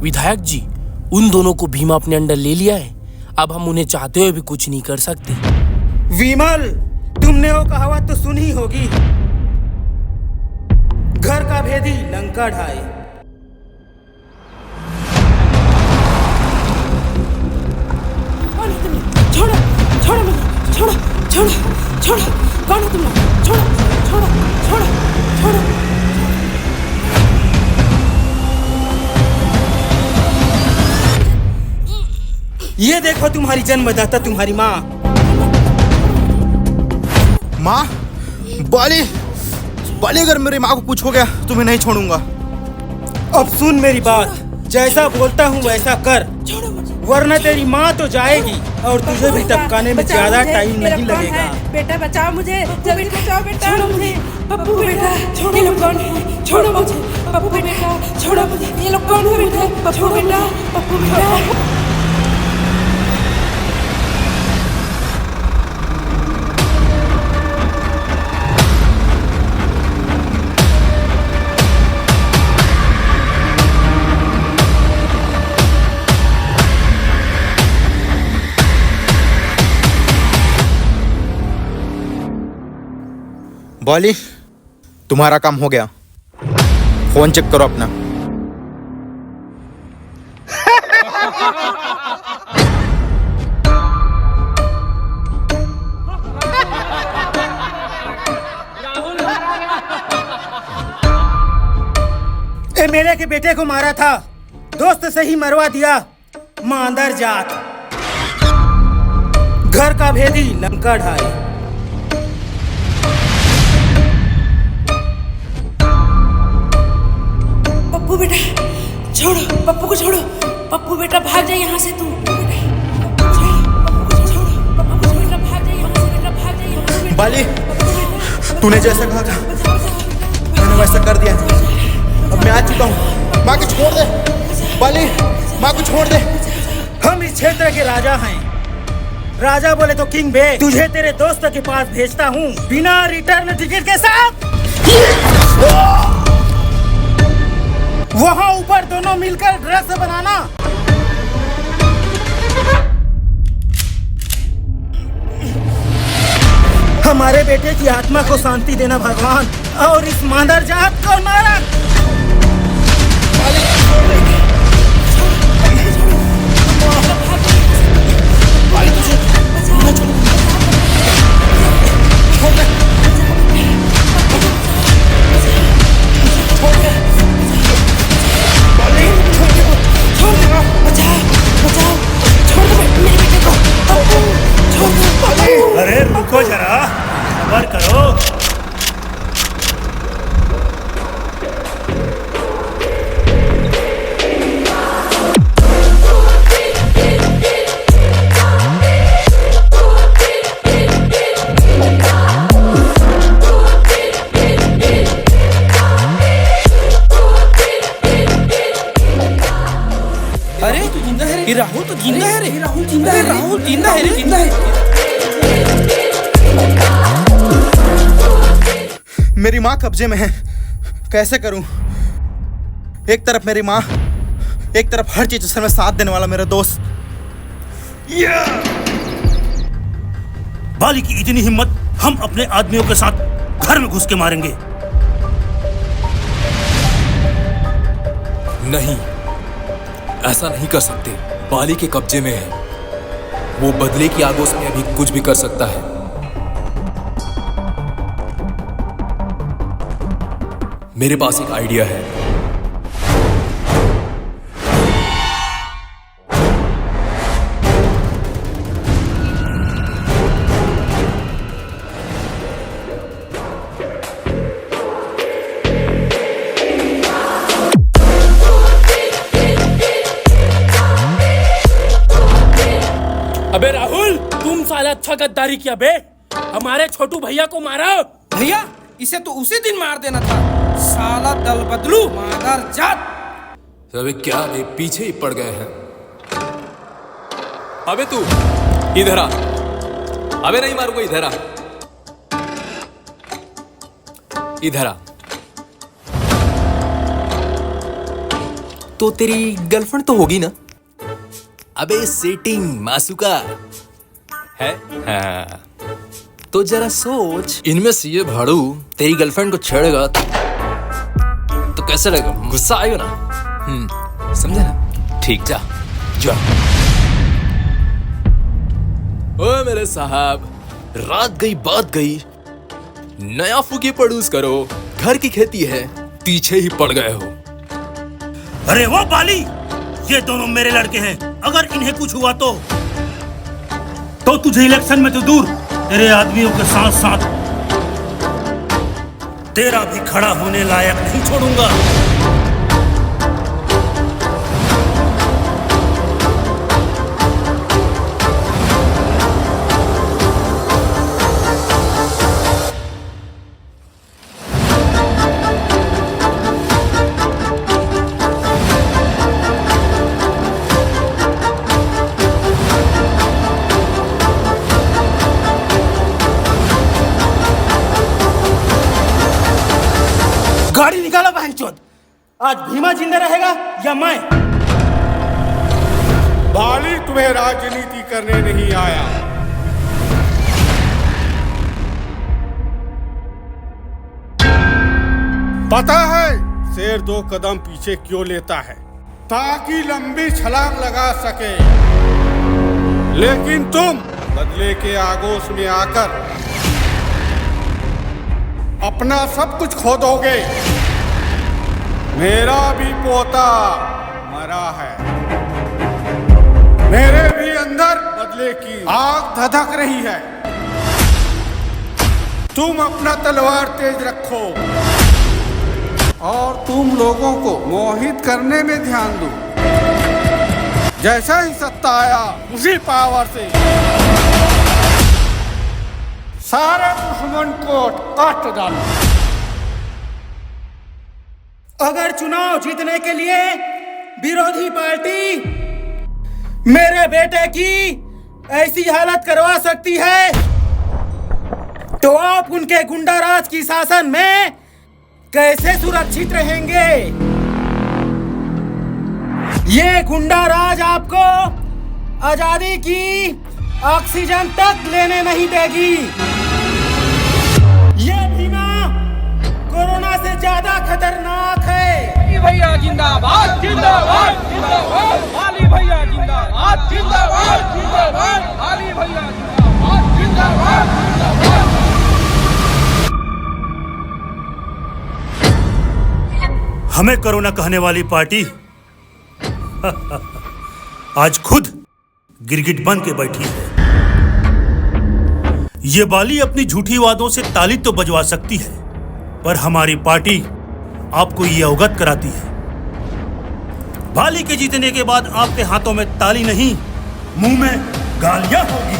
विधायक जी, उन दोनों को भीमा अपने अंडर ले लिया है। अब हम उन्हें चाहते हुए भी कुछ नहीं कर सकते। विमल, तुमने वो कहावत तो सुनी होगी, घर का भेदी लंका ढाए। छोड़ो छोड़ो मुझे, छोड़ो छोड़ो छोड़ो, कौन है तुम लोग? छोड़ो छोड़ो छोड़ो छोड़ो। ये देखो तुम्हारी जन्मदाता, तुम्हारी माँ। माँ? बाली, बाली, अगर मेरी माँ को कुछ हो गया तो मैं नहीं छोड़ूंगा। अब सुन मेरी बात, जैसा बोलता हूँ वैसा कर, वरना तेरी माँ तो जाएगी और तुझे भी टपकाने में ज्यादा टाइम नहीं लगेगा। बेटा बचाओ मुझे, जल्दी बचाओ बेटा मुझे। पप्पू बेटा, ये लोग कौन है? छोड़ो मुझे। पप्पू बेटा, छोड़ो मुझे। ये लोग कौन है बेटा? पप्पू बेटा, पप्पू बेटा। बाली, तुम्हारा काम हो गया। फोन चेक करो अपना। ए, मेरे के बेटे को मारा था, दोस्त से ही मरवा दिया। मांदर जात, घर का भेदी लंका ढाए। पप्पू बेटा, छोड़ो पप्पू को, छोड़ो। पप्पू बेटा भाग जा यहाँ से, तू बाली, तूने जैसा कहा था मैंने वैसा कर दिया। अब मैं आ चुका हूँ। माँ को छोड़ दे बाली, माँ को छोड़ दे। हम इस क्षेत्र के राजा हैं। राजा बोले तो किंग बे। तुझे तेरे दोस्त के पास भेजता हूँ बिना रिटर्न टिकट के साथ। वहाँ ऊपर दोनों मिलकर ड्रग्स बनाना। हमारे बेटे की आत्मा को शांति देना भगवान, और इस मादर जात को नरक। अरे रुको जरा, सब्र करो। अरे तू जिंदा है रे? ये राहुल तो जिंदा है रे। राहुल जिंदा है, राहुल जिंदा है रे, जिंदा है। मेरी माँ कब्जे में है, कैसे करूं? एक तरफ मेरी माँ, एक तरफ हर चीज में साथ देने वाला मेरा दोस्त। बाली की इतनी हिम्मत, हम अपने आदमियों के साथ घर में घुस के मारेंगे। नहीं, ऐसा नहीं कर सकते। बाली के कब्जे में है, वो बदले की आगोश में अभी कुछ भी कर सकता है। मेरे पास एक आइडिया है। अबे राहुल, तुम साला अच्छा गद्दारी किया बे। हमारे छोटू भैया को मारा। भैया, इसे तो उसी दिन मार देना था। साला दल बदलू, मादर जात। अबे क्या वे पीछे ही पड़ गए हैं? अबे तू इधर आ। अबे नहीं मारूंगा, इधर आ, इधर आ। तो तेरी गर्लफ्रेंड तो होगी ना? अबे सेटिंग मासूका है। हाँ। तो जरा सोच, इनमें से ये भाड़ू तेरी गर्लफ्रेंड को छेड़ेगा तो कैसे लगेगा? गुस्सा आएगा ना? समझा ना? ठीक, जा जा। ओए मेरे साहब, रात गई बात गई, नया फूकी पड़ूस करो, घर की खेती है, पीछे ही पड़ गए हो। अरे वो बाली, ये दोनों मेरे लड़के हैं, अगर इन्हें कुछ हुआ तो तुझे इलेक्शन में तो दूर, तेरे आदमियों के साथ साथ तेरा भी खड़ा होने लायक नहीं छोड़ूंगा। गाड़ी निकालो बहनचोद। आज भीमा जिंदा रहेगा या मैं? बाली तुम्हें राजनीति करने नहीं आया। पता है शेर 2 कदम पीछे क्यों लेता है? ताकि लंबी छलांग लगा सके। लेकिन तुम बदले के आगोश में आकर अपना सब कुछ खो दोगे। मेरा भी पोता मरा है, मेरे भी अंदर बदले की आग धधक रही है। तुम अपना तलवार तेज रखो और तुम लोगों को मोहित करने में ध्यान दो। जैसा ही सत्ता आया उसी पावर से सारे दुश्मन को काट डालो। अगर चुनाव जीतने के लिए विरोधी पार्टी मेरे बेटे की ऐसी हालत करवा सकती है तो आप उनके गुंडाराज की शासन में कैसे सुरक्षित रहेंगे? ये गुंडाराज आपको आजादी की ऑक्सीजन तक लेने नहीं देगी। ये भीमा कोरोना से ज्यादा खतरनाक है। भैया जिंदाबाद जिंदाबाद जिंदाबाद, बाली भैया जिंदाबाद जिंदाबाद जिंदाबाद, बाली भैया जिंदाबाद जिंदाबाद जिंदाबाद। हमें कोरोना कहने वाली पार्टी आज खुद गिरगिट बन के बैठी है। ये बाली अपनी झूठी वादों से ताली तो बजवा सकती है, पर हमारी पार्टी आपको ये अवगत कराती है, बाली के जीतने के बाद आपके हाथों में ताली नहीं, मुंह में गालियां होगी।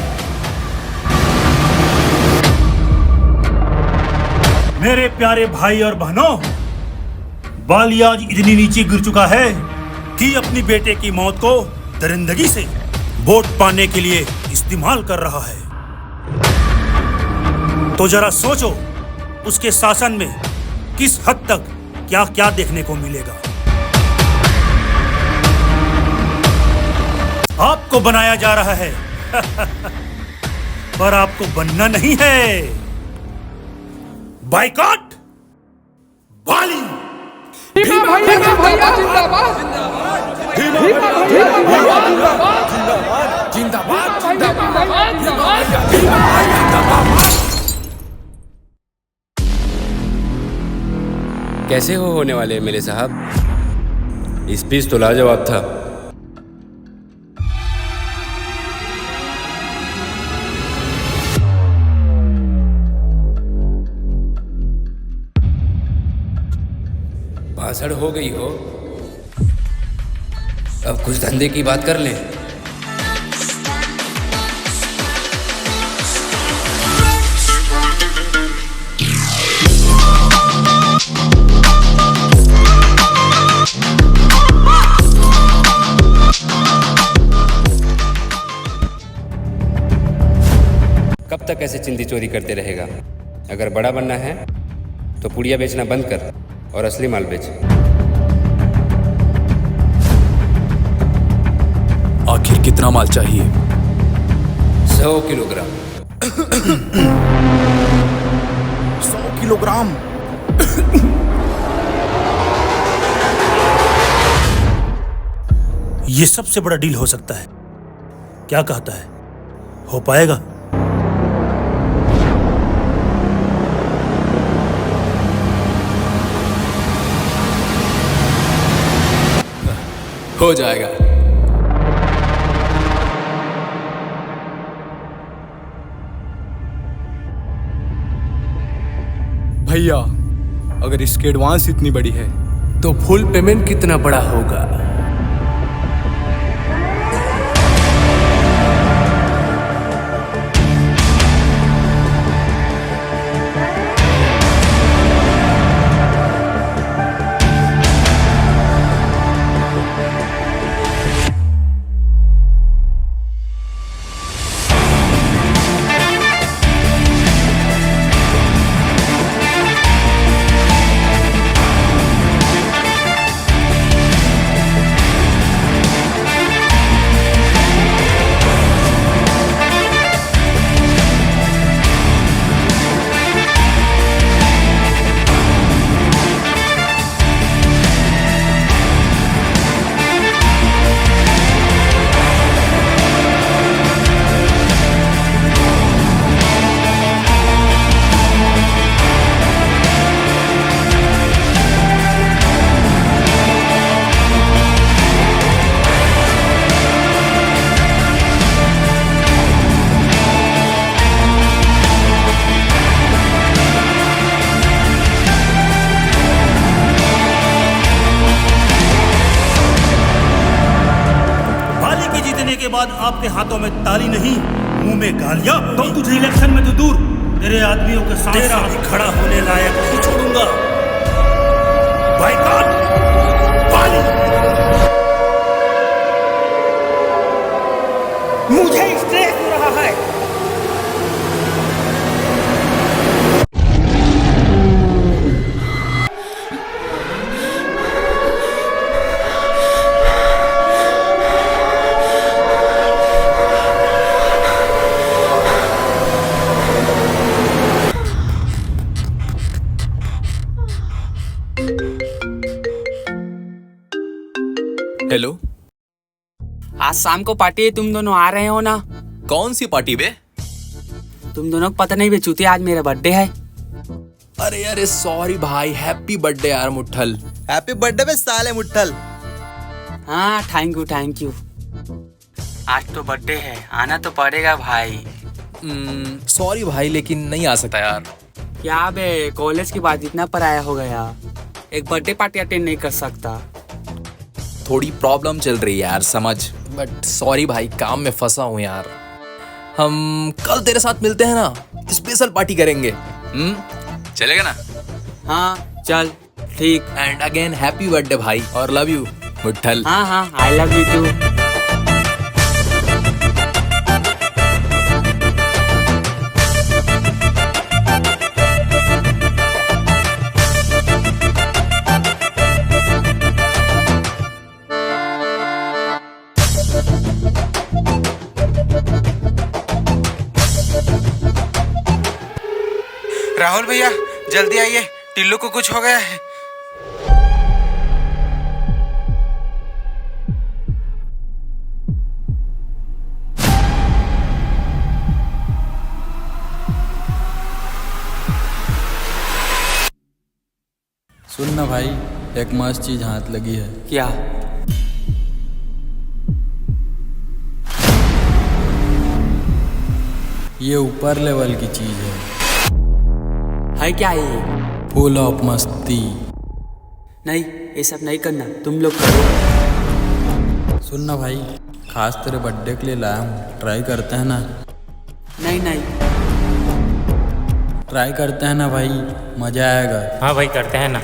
मेरे प्यारे भाई और बहनों, बाली आज इतनी नीचे गिर चुका है कि अपनी बेटे की मौत को दरिंदगी से वोट पाने के लिए इस्तेमाल कर रहा है। तो जरा सोचो, उसके शासन में किस हद तक क्या क्या देखने को मिलेगा। आपको बनाया जा रहा है पर आपको बनना नहीं है। बाइकॉट बाली। भीमा भैया जिंदाबाद जिंदाबाद जिंदाबाद जिंदाबाद जिंदाबाद। कैसे हो होने वाले एमएलए साहब? इस स्पीच तो लाजवाब था। भाषण हो गई हो, अब कुछ धंधे की बात कर लें। कब तक ऐसे चिंदी चोरी करते रहेगा? अगर बड़ा बनना है तो पुड़िया बेचना बंद कर और असली माल बेच। आखिर कितना माल चाहिए? 100 किलोग्राम। 100 किलोग्राम। ये सबसे बड़ा डील हो सकता है। क्या कहता है, हो पाएगा? हो जाएगा। भैया, अगर इसकी एडवांस इतनी बड़ी है तो फुल पेमेंट कितना बड़ा होगा? के बाद आपके हाथों में ताली नहीं, मुंह में गालियां। तो तुझे इलेक्शन में तो दूर, तेरे आदमियों के साथ तेरा भी खड़ा होने लायक नहीं छोड़ूंगा। बाइकआउट बाली। मुझे स्ट्रेस हो रहा है। हेलो, आज शाम को पार्टी है, तुम दोनों आ रहे हो ना? कौन सी पार्टी बे? तुम दोनों को पता नहीं बे चूतिया, आज मेरा बर्थडे है। अरे अरे सॉरी भाई, हैप्पी बर्थडे यार मुट्ठल। हैप्पी बर्थडे बे साले मुट्ठल। हाँ थैंक यू। आज तो बर्थडे है, आना तो पड़ेगा भाई। सॉरी भाई, लेकिन नहीं आ सकता यार। क्या बे, कॉलेज के बाद इतना पराया हो गया, एक बर्थडे पार्टी अटेंड नहीं कर सकता? थोड़ी प्रॉब्लम चल रही है यार, समझ। बट सॉरी भाई, काम में फंसा हूँ यार। हम कल तेरे साथ मिलते हैं ना, स्पेशल पार्टी करेंगे। चलेगा ना? हाँ चल ठीक। एंड अगेन हैप्पी बर्थडे भाई, और लव यू मुट्ठल। हाँ I love you too. Rahul भैया जल्दी आइए, टिल्लू को कुछ हो गया है। सुन ना भाई, एक मस्त चीज हाथ लगी है। क्या? ये ऊपर लेवल की चीज है क्या ये? फुल ऑफ मस्ती। नहीं, ये सब नहीं करना, तुम लोग करो। सुन ना भाई, खास तेरे बर्थडे के लिए लाया हूँ, ट्राई करते हैं ना? नहीं ट्राई करते हैं ना भाई, मजा आएगा। हाँ भाई करते हैं ना।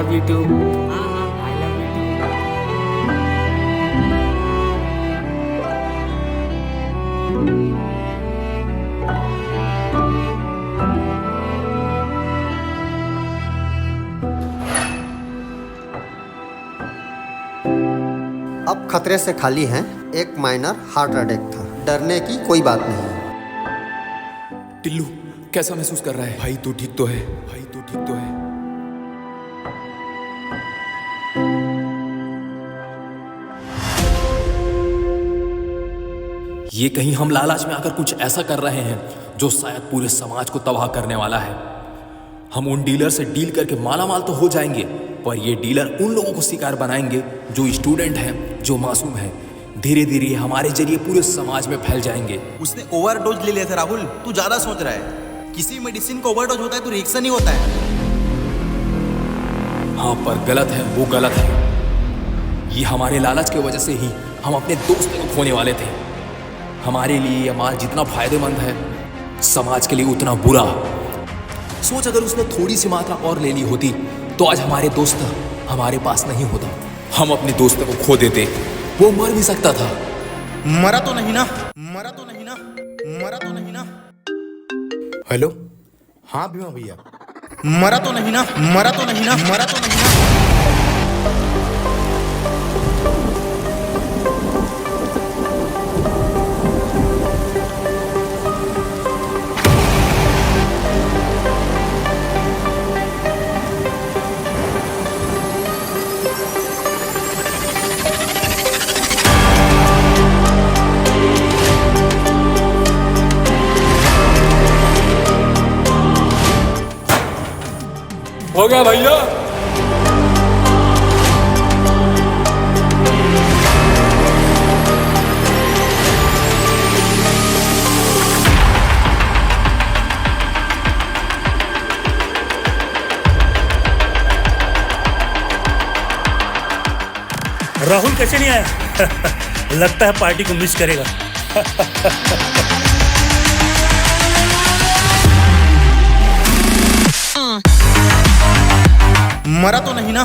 Love you too. हाँ आई लव यू टू। अब खतरे से खाली हैं। एक माइनर हार्ट अटैक था, डरने की कोई बात नहीं। टिल्लू कैसा महसूस कर रहा है? भाई तू ठीक तो है? भाई तू ठीक तो है? ये कहीं हम लालच में आकर कुछ ऐसा कर रहे हैं जो शायद पूरे समाज को तबाह करने वाला है। हम उन डीलर से डील करके मालामाल तो हो जाएंगे, पर ये डीलर उन लोगों को शिकार बनाएंगे जो स्टूडेंट हैं, जो मासूम हैं। धीरे धीरे हमारे जरिए पूरे समाज में फैल जाएंगे। उसने ओवरडोज ले लिया था राहुल, तू ज्यादा सोच रहा है। किसी मेडिसिन का ओवरडोज होता है तो रिएक्शन ही होता है। हाँ पर गलत है, वो गलत है। ये हमारे लालच की वजह से ही हम अपने दोस्त को खोने वाले थे। हमारे लिए ये माल जितना फायदेमंद है, समाज के लिए उतना बुरा। सोच अगर उसने थोड़ी सी मात्रा और ले ली होती तो आज हमारे दोस्त हमारे पास नहीं होता, हम अपने दोस्त को खो देते। वो मर भी सकता था। मरा तो नहीं ना, मरा तो नहीं ना, मरा तो नहीं ना। हेलो, हाँ भीमा भैया, मरा तो नहीं ना, मरा तो नहीं ना, मरा तो नहीं ना। हो गया भैया। राहुल कैसे नहीं आया? लगता है पार्टी को मिस करेगा। मरा तो नहीं ना।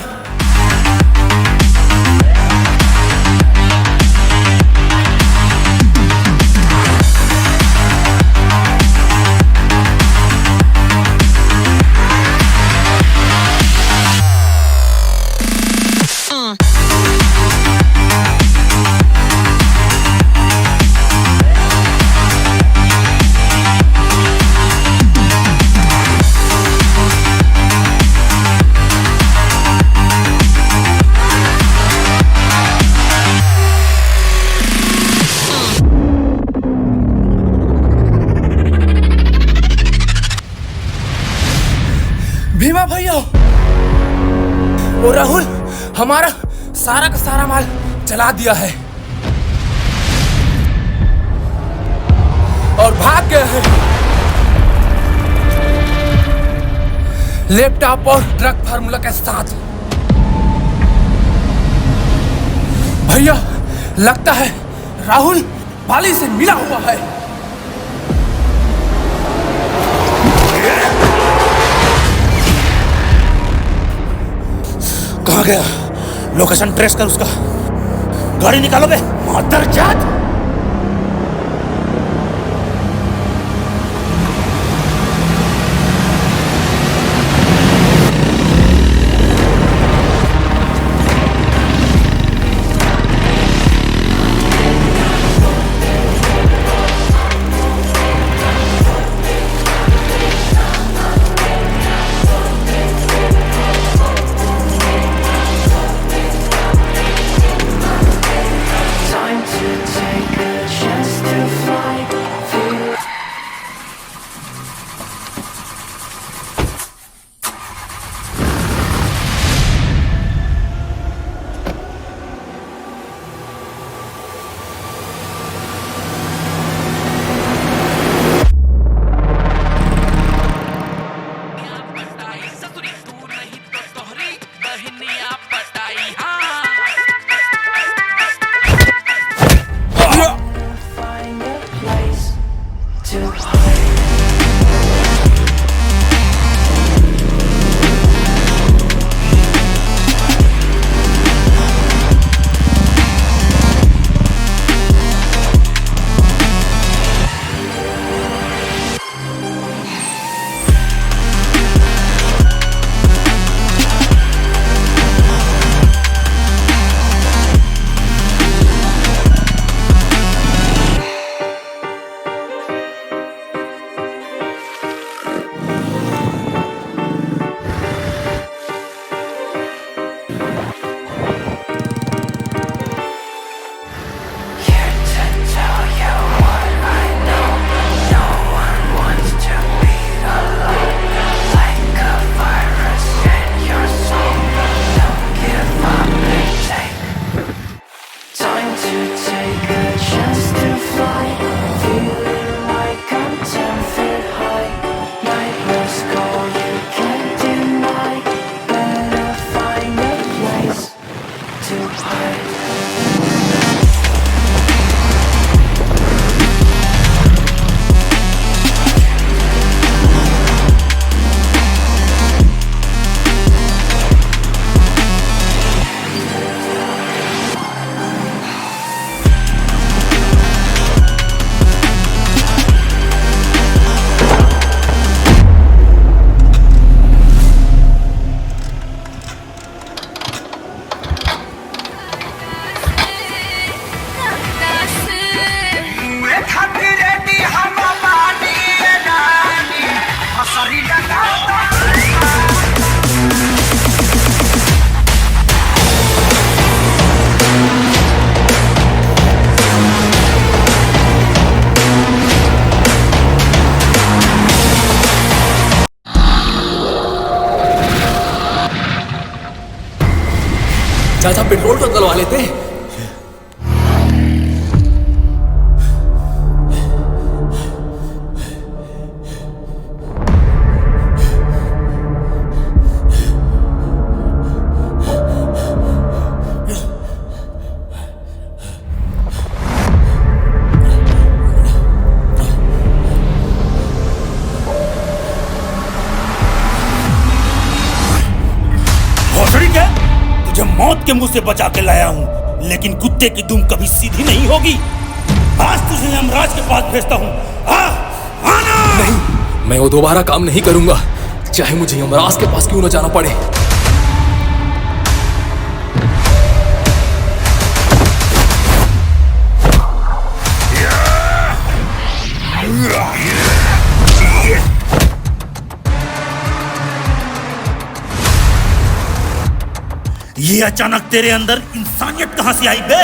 भीमा भैया, वो राहुल हमारा सारा का सारा माल जला दिया है और भाग गए हैं। लैपटॉप और ड्रग फार्मूला के साथ। भैया लगता है राहुल बाली से मिला हुआ है। कहाँ गया? लोकेशन ट्रेस कर उसका। गाड़ी निकालोगे? मादरजात! Time to take चाचा पेट्रोल तो डलवा लेते। तुझे मौत के मुंह से बचा के लाया हूँ, लेकिन कुत्ते की दुम कभी सीधी नहीं होगी। आज तुझे यमराज के पास भेजता हूँ। आना! नहीं, मैं वो दोबारा काम नहीं करूंगा, चाहे मुझे यमराज के पास क्यों न जाना पड़े। ये अचानक तेरे अंदर इंसानियत कहां से आई बे?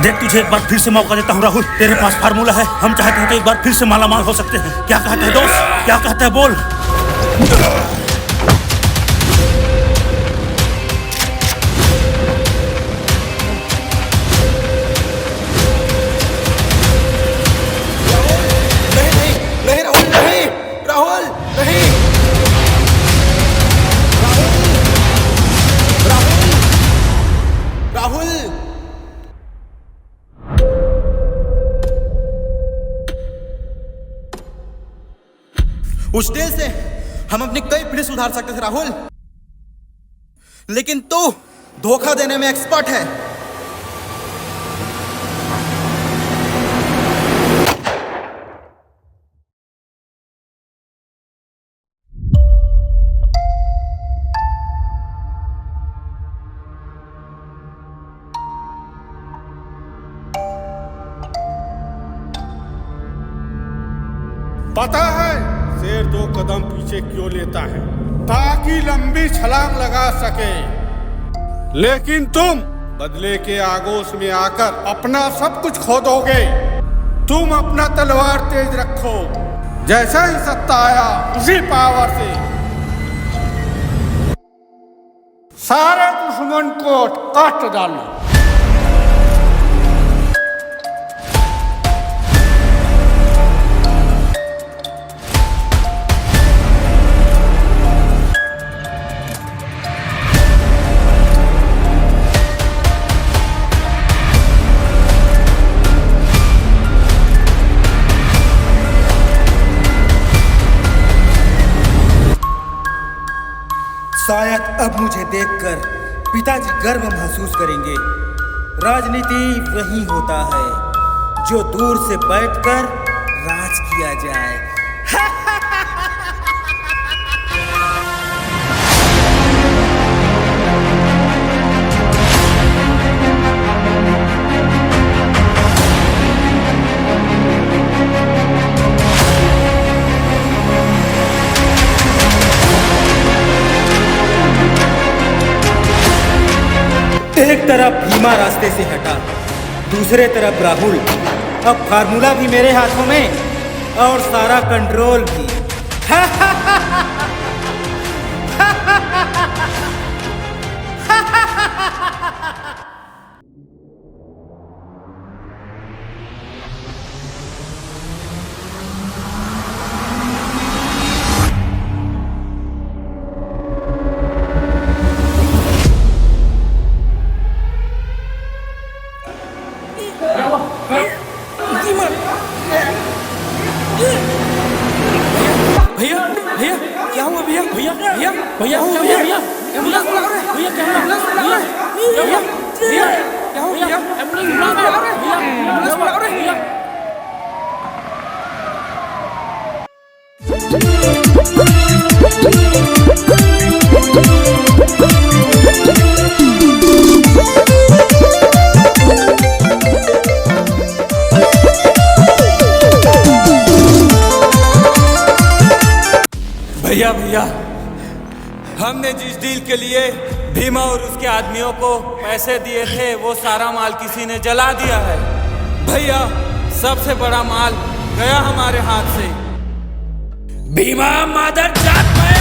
देख, तुझे एक बार फिर से मौका देता हूँ राहुल। तेरे पास फार्मूला है, हम चाहते हैं कि एक बार फिर से मालामाल हो सकते हैं। क्या कहता है दोस्त, क्या कहता है बोल। नहीं राहुल, नहीं राहुल, नहीं राहुल। उस डेल से हम अपनी कई पीढ़ी सुधार सकते थे राहुल, लेकिन तू धोखा देने में एक्सपर्ट है। पता है शेर 2 कदम पीछे क्यों लेता है? ताकि लंबी छलांग लगा सके। लेकिन तुम बदले के आगोश में आकर अपना सब कुछ खो दोगे। तुम अपना तलवार तेज रखो, जैसा ही सत्ता आया उसी पावर से सारे दुश्मन को काट डालो। शायद अब मुझे देखकर पिताजी गर्व महसूस करेंगे। राजनीति वही होता है जो दूर से बैठकर राज किया जाए। एक तरफ भीमा रास्ते से हटा, दूसरे तरफ राहुल। अब फार्मूला भी मेरे हाथों में और सारा कंट्रोल भी। भैया भैया क्या हुआ भैया भैया भैया भैया भैया भैया एम्बुलेंस बुला रहे भैया क्या एम्बुलेंस बुला रहे भैया भैया क्या हुआ भैया एम्बुलेंस बुला रहे भैया एम्बुलेंस बुला रहे भैया। भैया भैया, हमने जिस डील के लिए भीमा और उसके आदमियों को पैसे दिए थे वो सारा माल किसी ने जला दिया है। भैया सबसे बड़ा माल गया हमारे हाथ से। भीमा मादर जात गया।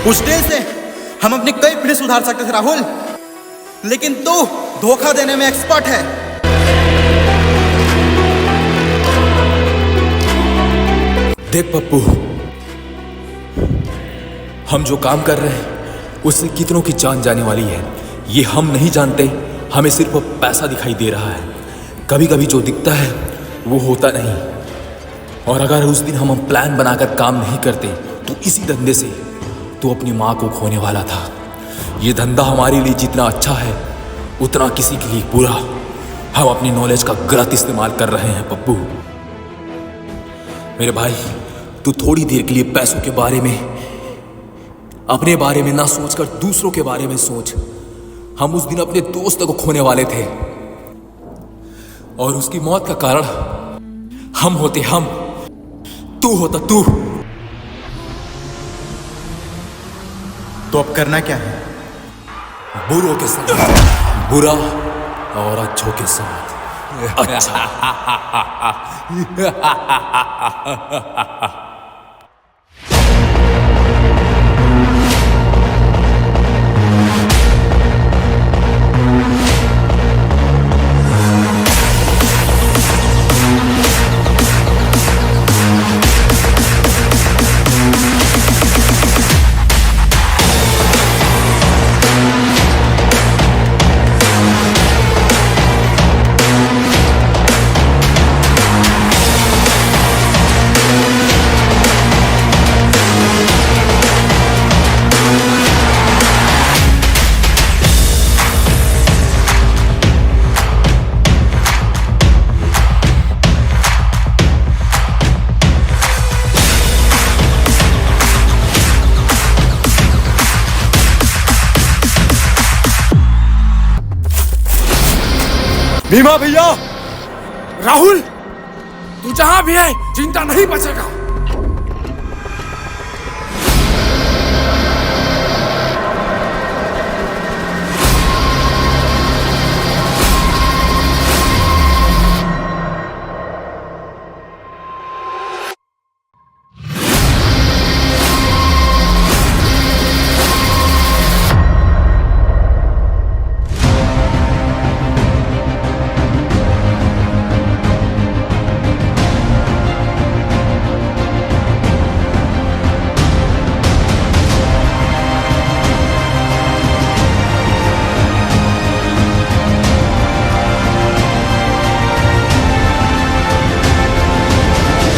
उस डील से हम अपनी कई पीढ़ी सुधार सकते थे राहुल, लेकिन तू धोखा देने में एक्सपर्ट है। देख पप्पू, हम जो काम कर रहे हैं उससे कितनों की जान जाने वाली है ये हम नहीं जानते। हमें सिर्फ पैसा दिखाई दे रहा है। कभी कभी जो दिखता है वो होता नहीं। और अगर उस दिन हम प्लान बनाकर काम नहीं करते तो इसी धंधे से तू अपनी माँ को खोने वाला था। ये धंधा हमारे लिए जितना अच्छा है उतना किसी के लिए बुरा। हम अपनी नॉलेज का गलत इस्तेमाल कर रहे हैं पप्पू। मेरे भाई, तू थोड़ी देर के लिए पैसों के बारे में, अपने बारे में ना सोचकर दूसरों के बारे में सोच। हम उस दिन अपने दोस्त को खोने वाले थे और उसकी मौत का कारण हम होते हम, तू होता तू। तो अब करना क्या है? बुरों के साथ बुरा और अच्छों के साथ अच्छा। भीमा भैया, राहुल, तू जहां भी है जिंदा नहीं बचेगा।